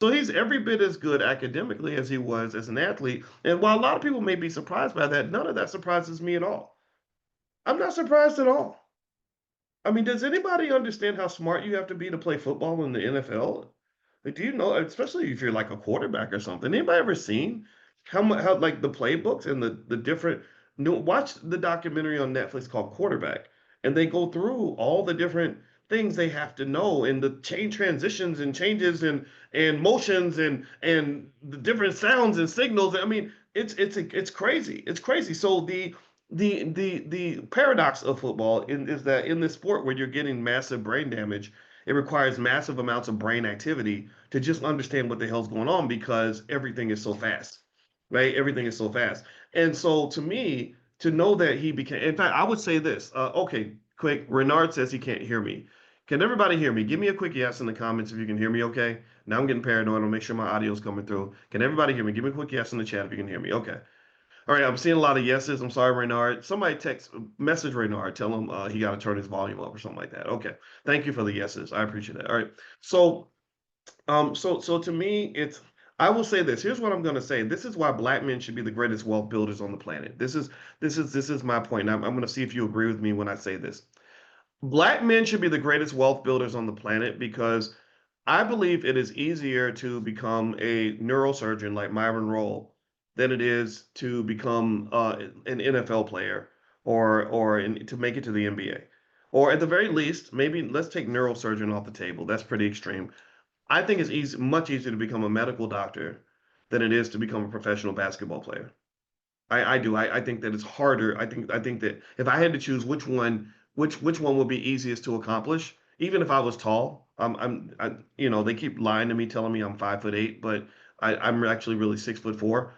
So he's every bit as good academically as he was as an athlete. And while a lot of people may be surprised by that, none of that surprises me at all. I'm not surprised at all. I mean, does anybody understand how smart you have to be to play football in the NFL? Like, do you know, especially if you're like a quarterback or something? Anybody ever seen how like the playbooks and the different new watch the documentary on Netflix called Quarterback, and they go through all the different things they have to know and the chain transitions and changes and motions and the different sounds and signals. I mean, it's crazy. It's crazy. So the paradox of football is that in this sport where you're getting massive brain damage, it requires massive amounts of brain activity to just understand what the hell's going on because everything is so fast, right? Everything is so fast. And so to me, to know that he became, in fact, I would say this. Okay, quick. Renard says he can't hear me. Can everybody hear me? Give me a quick yes in the comments if you can hear me, okay? Now I'm getting paranoid. I'll make sure my audio is coming through. Can everybody hear me? Give me a quick yes in the chat if you can hear me. Okay. All right, I'm seeing a lot of yeses. I'm sorry, Reynard. Somebody message Reynard, tell him he got to turn his volume up or something like that. Okay, thank you for the yeses. I appreciate that. All right, so so to me, it's I will say this. Here's what I'm going to say. This is why black men should be the greatest wealth builders on the planet. This is my point. And I'm going to see if you agree with me when I say this. Black men should be the greatest wealth builders on the planet because I believe it is easier to become a neurosurgeon like Myron Rolle than it is to become an NFL player to make it to the NBA. Or at the very least, maybe let's take neurosurgeon off the table. That's pretty extreme. I think it's much easier to become a medical doctor than it is to become a professional basketball player. I do. I think that it's harder. I think that if I had to choose which one would be easiest to accomplish, even if I was tall, they keep lying to me, telling me I'm 5'8", but I'm actually really 6'4".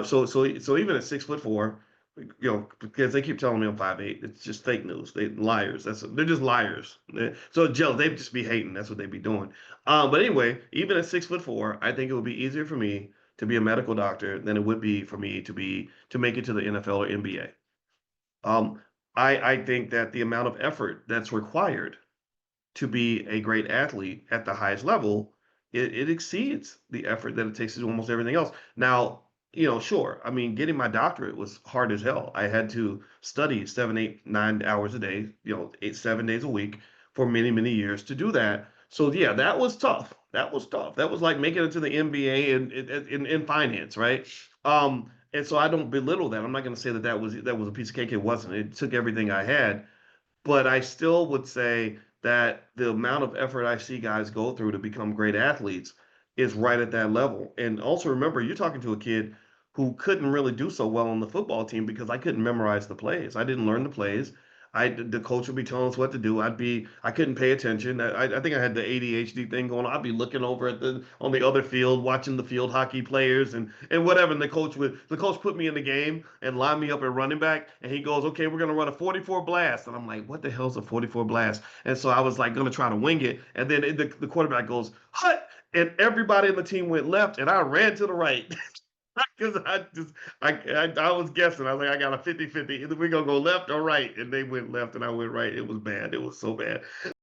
So even at 6'4", because they keep telling me I'm 5'8", it's just fake news. They liars. They're just liars. So jealous. They just be hating. That's what they be doing. But anyway, even at 6'4", I think it would be easier for me to be a medical doctor than it would be for me to make it to the NFL or NBA. Um, I think that the amount of effort that's required to be a great athlete at the highest level, it exceeds the effort that it takes to do almost everything else. Now, sure. I mean, getting my doctorate was hard as hell. I had to study 7, 8, 9 hours a day, 7 days a week for many, many years to do that. So yeah, that was tough. That was tough. That was like making it to the NBA in finance, right? And so I don't belittle that. I'm not going to say that was a piece of cake. It wasn't. It took everything I had, but I still would say that the amount of effort I see guys go through to become great athletes is right at that level. And also remember, you're talking to a kid who couldn't really do so well on the football team because I couldn't memorize the plays. I didn't learn the plays. The coach would be telling us what to do. I couldn't pay attention. I think I had the ADHD thing going on. I'd be looking over at on the other field, watching the field hockey players and whatever. And the coach put me in the game and lined me up at running back. And he goes, okay, we're gonna run a 44 blast. And I'm like, what the hell's a 44 blast? And so I was like gonna try to wing it. And then the quarterback goes, hut. And everybody in the team went left, and I ran to the right. Because I was guessing. I was like, I got a 50-50. Either we're gonna go left or right. And they went left and I went right. It was bad. It was so bad.